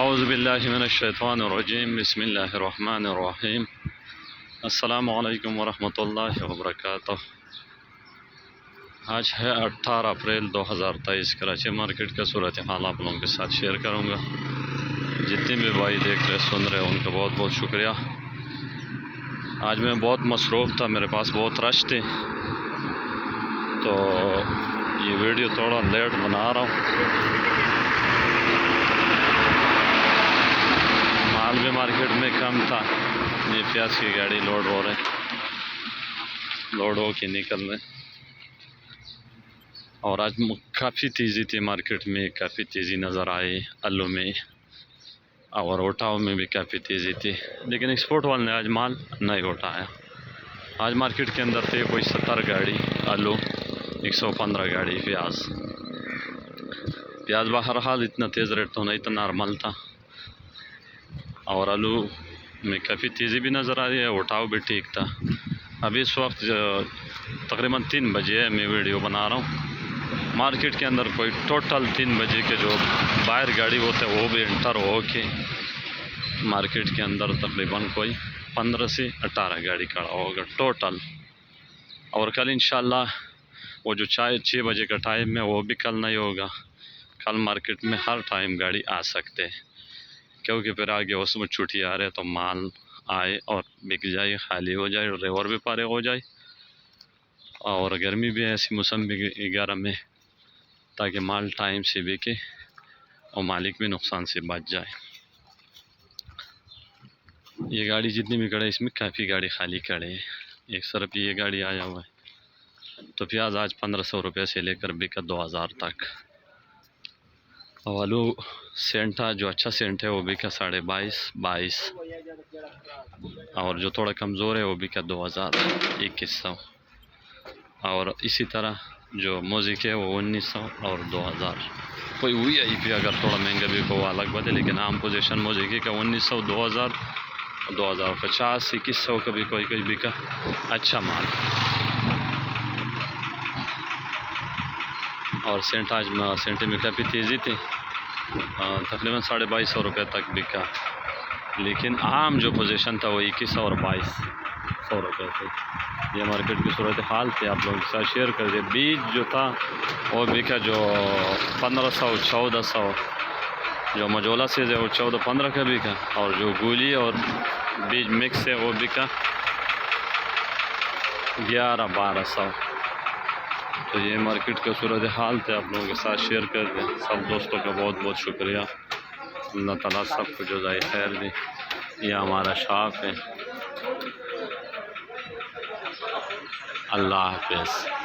औज़ुबिल्लाहिमिनश्शैतानिर्रजीम बिस्मिल्लाहिर्रहमानिर्रहीम। अस्सलामु अलैकुम वरहमतुल्लाहि वबरकातुह। आज है 18 अप्रैल 2023। कराची मार्केट का सूरत हाल आप लोगों के साथ शेयर करूँगा। जितने भी भाई देख रहे सुन रहे उनका बहुत बहुत शुक्रिया। आज मैं बहुत मसरूफ़ था, मेरे पास बहुत रश थे, तो ये वीडियो थोड़ा लेट बना रहा हूँ। माल भी मार्केट में कम था। ये प्याज की गाड़ी लोड हो रहे, लोड हो के निकल रहे। और आज काफ़ी तेज़ी थी मार्केट में, काफ़ी तेज़ी नज़र आई। आलू में और उठाव में भी काफ़ी तेज़ी थी, लेकिन एक्सपोर्ट वाले ने आज माल नहीं उठाया। आज मार्केट के अंदर थे कोई 70 गाड़ी आलू, 115 गाड़ी प्याज। प्याज बहरहाल इतना तेज़ रेट तो नहीं था, नॉर्मल था। और आलू में काफ़ी तेज़ी भी नज़र आ रही है, उठाव भी ठीक था। अभी इस वक्त तकरीबन 3 बजे है, मैं वीडियो बना रहा हूँ। मार्केट के अंदर कोई टोटल 3 बजे के जो बाहर गाड़ी होते हैं वो भी इंटर हो के मार्केट के अंदर तकरीबन कोई 15 से 18 गाड़ी खड़ा होगा टोटल। और कल इंशाल्लाह वो जो 6 बजे का टाइम है वो भी कल नहीं होगा। कल मार्केट में हर टाइम गाड़ी आ सकते हैं, क्योंकि फिर आगे उसमें छुट्टी आ रहे तो माल आए और बिक जाए, खाली हो जाए, ड्राइवर भी पारे हो जाए। और गर्मी भी ऐसी मौसम भी 11 में, ताकि माल टाइम से बिके और मालिक भी नुकसान से बच जाए। ये गाड़ी जितनी भी खड़े इसमें काफ़ी गाड़ी खाली खड़े है। एक तरफ ये गाड़ी आया हुआ है। तो प्याज आज 1500 रुपये से लेकर बिका 2000 तक। और आलू सेंटा जो अच्छा सेंट है वो बिका 22,522। और जो थोड़ा कमज़ोर है वो बिका 2000-2100। और इसी तरह जो म्यूज़िक है वो 1900 और 2000। कोई हुई आई पे अगर थोड़ा महंगा भी वो अलग बात है, लेकिन आम पोजीशन म्यूज़िक का 1900, 2000, 2050, 2100 का भी कोई कोई बिका अच्छा माल। और सेंट आज सेंटे में काफ़ी तेज़ी थी, तकरीबन 2250 रुपये तक बिका। लेकिन आम जो पोजीशन था वो 2100 और 2200 रुपये थे। ये मार्केट की सूरत हाल थी, आप लोगों के साथ शेयर कर दिए। बीज जो था वो बिका जो 1500, 1400। जो मजोला सेज है वो 14-15 का बिका। और जो गोली और बीज मिक्स है वो बिका 11-1200। तो ये मार्केट का सूरत हाल थे, आप लोगों के साथ शेयर कर दें। सब दोस्तों का बहुत बहुत शुक्रिया। अल्लाह ताला सबको जज़ाए खैर दे। ये हमारा शॉप है। अल्लाह हाफ़िज़।